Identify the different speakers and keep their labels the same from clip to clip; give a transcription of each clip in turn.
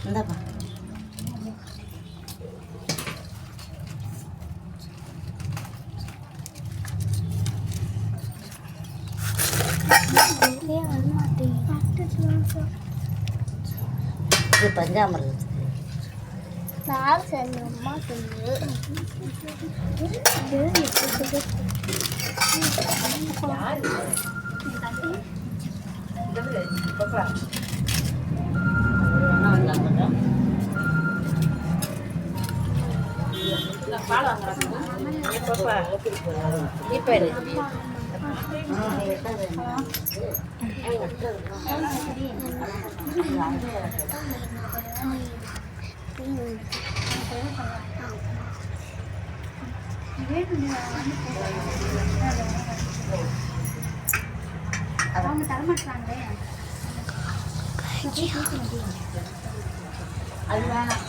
Speaker 1: இந்தாப்பா. இது பஞ்சாமிரதத்துக்கு.
Speaker 2: நான் செல்லம்மா சொல்லு. அவங்க தரமாட்டாங்களே. அது வேணாம்,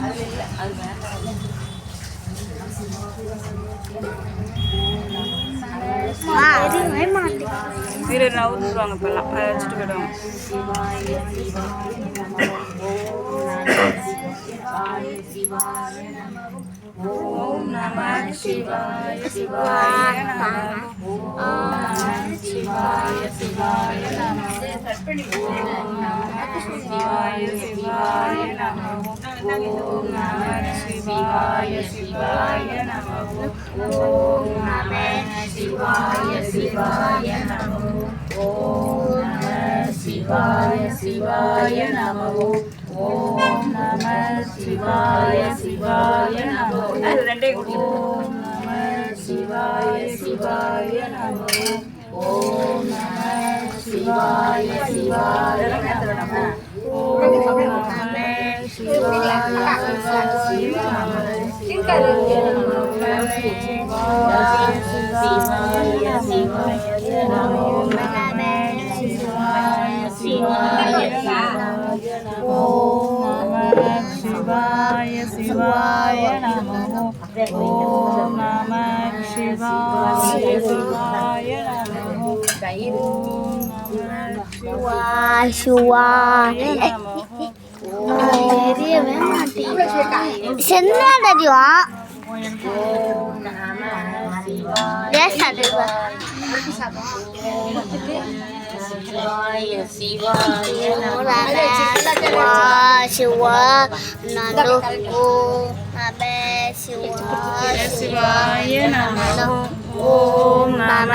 Speaker 2: அது இல்லை, அது வேண்டாம்.
Speaker 3: வீடு நவுந்துருவாங்க இப்பெல்லாம் அதை வச்சுட்டு போயிடுவாங்க. ஓம் நம சிவாய சிவாய நம. ஓம் நம சிவாய சிவாய நம. ஓம் நம சிவாய சிவாய நம. ஓம் நம சிவாய சிவாய நம. ஓம் நம சிவாய சிவாய நம. ஓம் நம சிவாய சிவாய நம. ஓம் நம சிவாய சிவாய நம. ரெண்டே ஓம் நம சிவாய சிவாய நம. ஓம் நம சிவாய சிவாய நம. ஓம் நம சிவாய சிவாய நம. ஓம் நம சிவாய சிவாய நம. ஓம் நம சிவாய சிவாய நம.
Speaker 2: தெரியவே மாட்டேன். சென்னா தெரியும்.
Speaker 1: சிவாய சிவாய நம.
Speaker 3: சிவாய நம. ஓம் நம சிவாய சிவாய நம. ஓம் நம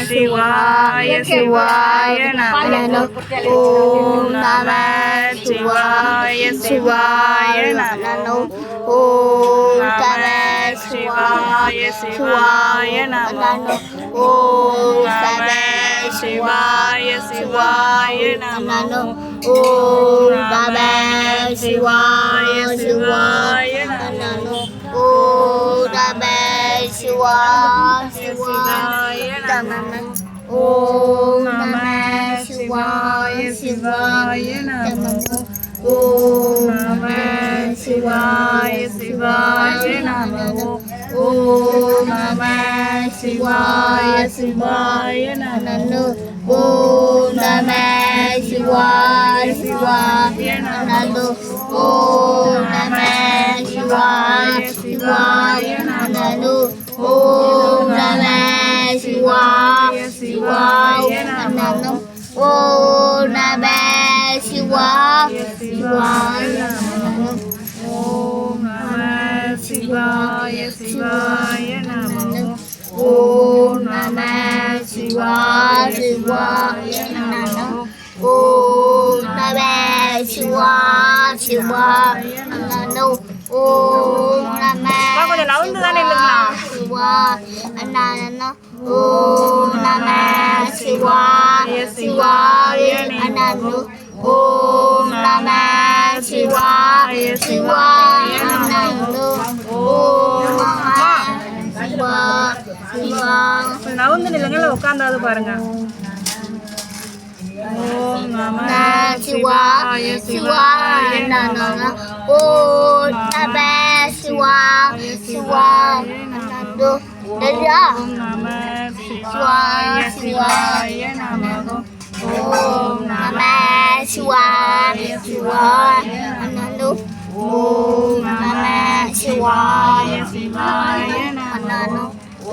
Speaker 3: சிவாய சிவாய நம. ஓம் நம சிவாய சிவாய நம. ஓம் நம சிவாய சிவாய நம. ஓம் நம சிவாய சிவாய நம. ஓம் நம சிவாய சிவாய நம. ஓம் நம சிவாய சிவாய நம. ஓம் நம சிவாய சிவாய நம. ஓம் நம சிவாய சிவாய நம. ஓம் நம சிவாய சிவாய நம. ஓம் நம சிவாய சிவாய நம. ஓம் நம சிவாய சிவாய நம. ஓம் நம சிவாய சிவாய நம. ஓம் நம சிவாய சிவாய நம. ஓம் நம சிவாய சிவாய நம. ஓம் நம சிவாய சிவாய நம. ஓம் நம கொஞ்சம் நவுந்து தானே இல்லைங்களா. ஓம் நம சிவாய சிவாய நம. ஓம் நம சிவாய சிவாய நம. ஓம் நம சிவாய நவுந்து நிலங்கள உட்கார்ந்தாது பாருங்க. ஓம் நம சிவாய சிவாய நம. ஓம் நம சிவாய சிவாய நம. ஓம் நம சிவாய சிவாய நம. ஓம் நம சிவாய சிவாய நம.